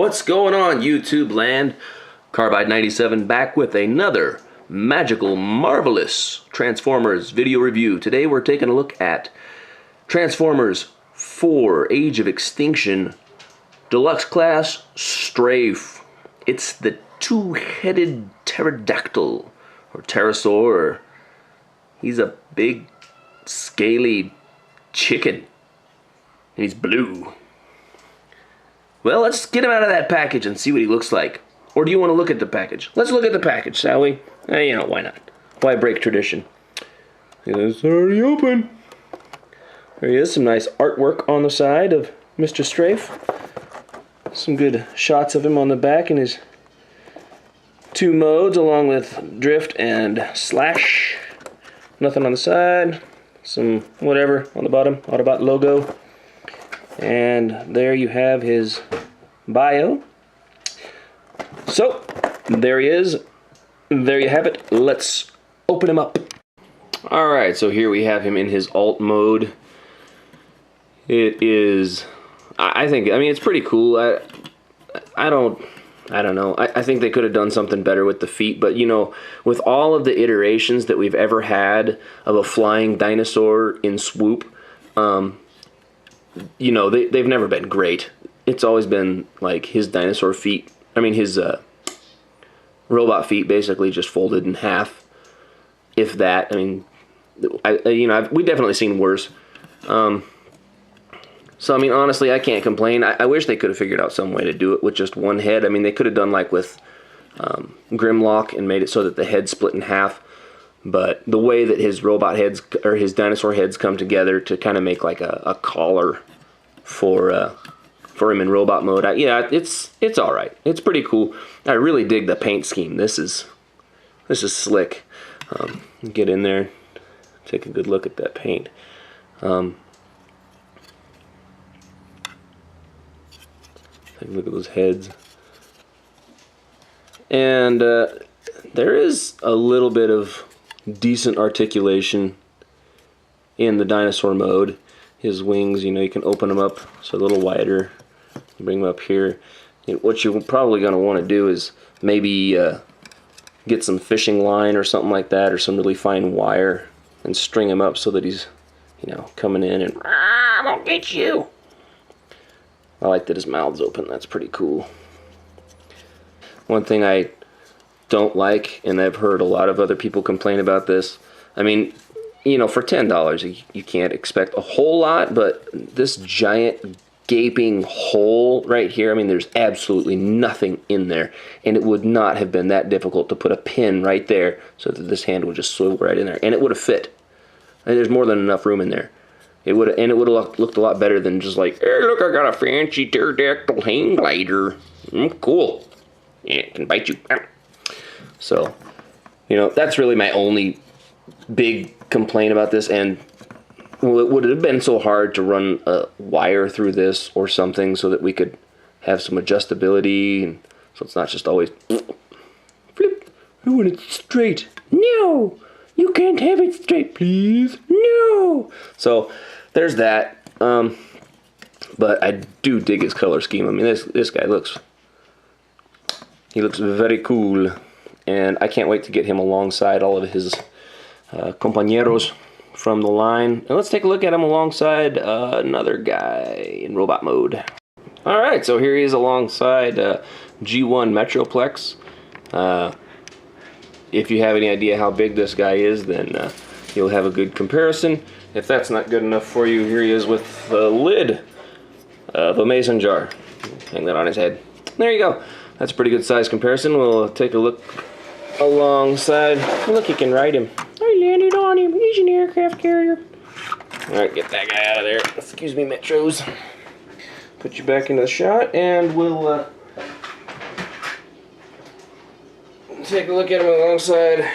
What's going on, YouTube land? Carbide97 back with another magical, marvelous Transformers video review. Today we're taking a look at Transformers 4 Age of Extinction Deluxe Class Strafe. It's the two-headed pterodactyl, or pterosaur. He's a big, scaly chicken, and he's blue. Well, let's get him out of that package and see what he looks like. Or do you want to look at the package? Let's look at the package, shall we? You know, why not? Why break tradition? It's already open. There he is, some nice artwork on the side of Mr. Strafe. Some good shots of him on the back in his two modes, along with drift and slash. Nothing on the side. Some whatever on the bottom, Autobot logo. And there you have his bio. So, there he is. There you have it. Let's open him up. Alright, so here we have him in his alt mode. It is, I mean, it's pretty cool. I don't know. I think they could have done something better with the feet, but you know, with all of the iterations that we've ever had of a flying dinosaur in swoop, you know, they've never been great. It's always been like his dinosaur feet, his robot feet basically just folded in half, if that. I mean, we've definitely seen worse. So, I mean, honestly, I can't complain. I wish they could have figured out some way to do it with just one head. I mean, they could have done like with Grimlock and made it so that the head split in half. But the way that his robot heads, or his dinosaur heads, come together to kind of make like a collar for him in robot mode, yeah, it's all right. It's pretty cool. I really dig the paint scheme. This is slick. Get in there, take a good look at that paint. Take a look at those heads, and there is a little bit of decent articulation in the dinosaur mode. His wings, you know, you can open them up so a little wider. Bring them up here. And what you're probably going to want to do is maybe get some fishing line or something like that, or some really fine wire, and string him up so that he's, you know, coming in and I'm gonna get you. I like that his mouth's open. That's pretty cool. One thing I don't like, and I've heard a lot of other people complain about this, I mean, you know, for $10 you can't expect a whole lot, but this giant gaping hole right here, I mean, there's absolutely nothing in there, and it would not have been that difficult to put a pin right there so that this hand would just swivel right in there, and it would have fit. And there's more than enough room in there. It would have looked a lot better than just like, hey, look, I got a fancy pterodactyl hang glider. Cool. Yeah, it can bite you. So, you know, that's really my only big complaint about this. And well, it would have been so hard to run a wire through this or something so that we could have some adjustability, and so it's not just always flip. I want it straight. No, you can't have it straight, please. No. So there's that. But I do dig his color scheme. I mean, this guy looks very cool, and I can't wait to get him alongside all of his compañeros from the line. And let's take a look at him alongside another guy in robot mode. Alright, so here he is alongside G1 Metroplex. If you have any idea how big this guy is, then you'll have a good comparison. If that's not good enough for you, here he is with the lid of a mason jar. Hang that on his head. There you go. That's a pretty good size comparison. We'll take a look alongside. Look, you can ride him. I landed on him. He's an aircraft carrier. Alright, get that guy out of there. Excuse me, Metros. Put you back into the shot, and we'll take a look at him alongside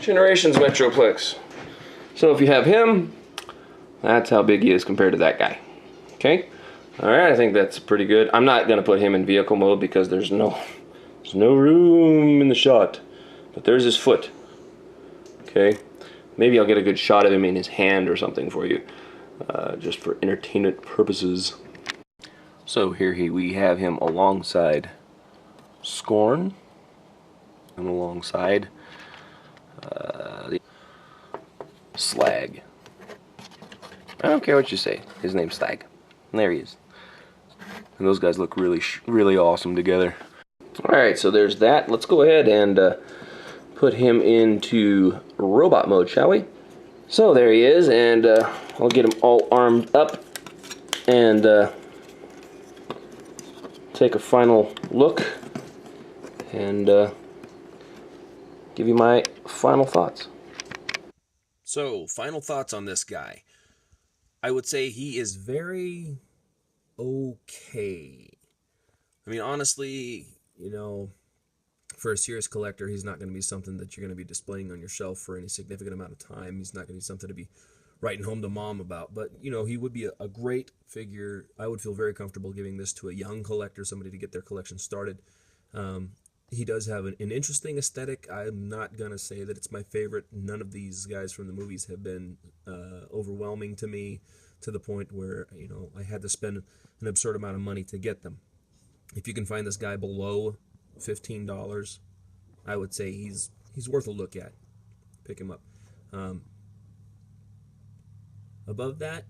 Generations Metroplex. So if you have him, that's how big he is compared to that guy. Okay? Alright, I think that's pretty good. I'm not going to put him in vehicle mode because there's no room in the shot. But there's his foot. Okay? Maybe I'll get a good shot of him in his hand or something for you. Just for entertainment purposes. So here we have him alongside Scorn, and alongside the Slag. I don't care what you say. His name's Slag. And there he is. And those guys look really awesome together. Alright, so there's that. Let's go ahead and put him into robot mode, shall we? So there he is, and I'll get him all armed up and take a final look and give you my final thoughts. So, final thoughts on this guy. I would say he is very okay. I mean, honestly, you know, for a serious collector, he's not going to be something that you're going to be displaying on your shelf for any significant amount of time. He's not going to be something to be writing home to mom about. But, you know, he would be a great figure. I would feel very comfortable giving this to a young collector, somebody to get their collection started. He does have an interesting aesthetic. I'm not going to say that it's my favorite. None of these guys from the movies have been overwhelming to me to the point where, you know, I had to spend an absurd amount of money to get them. If you can find this guy below $15, I would say he's worth a look at. Pick him up. Above that,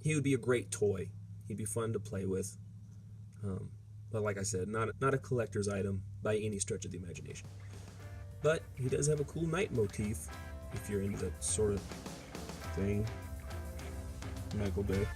he would be a great toy. He'd be fun to play with. But like I said, not a collector's item by any stretch of the imagination. But he does have a cool night motif, if you're into that sort of thing. Michael Bay.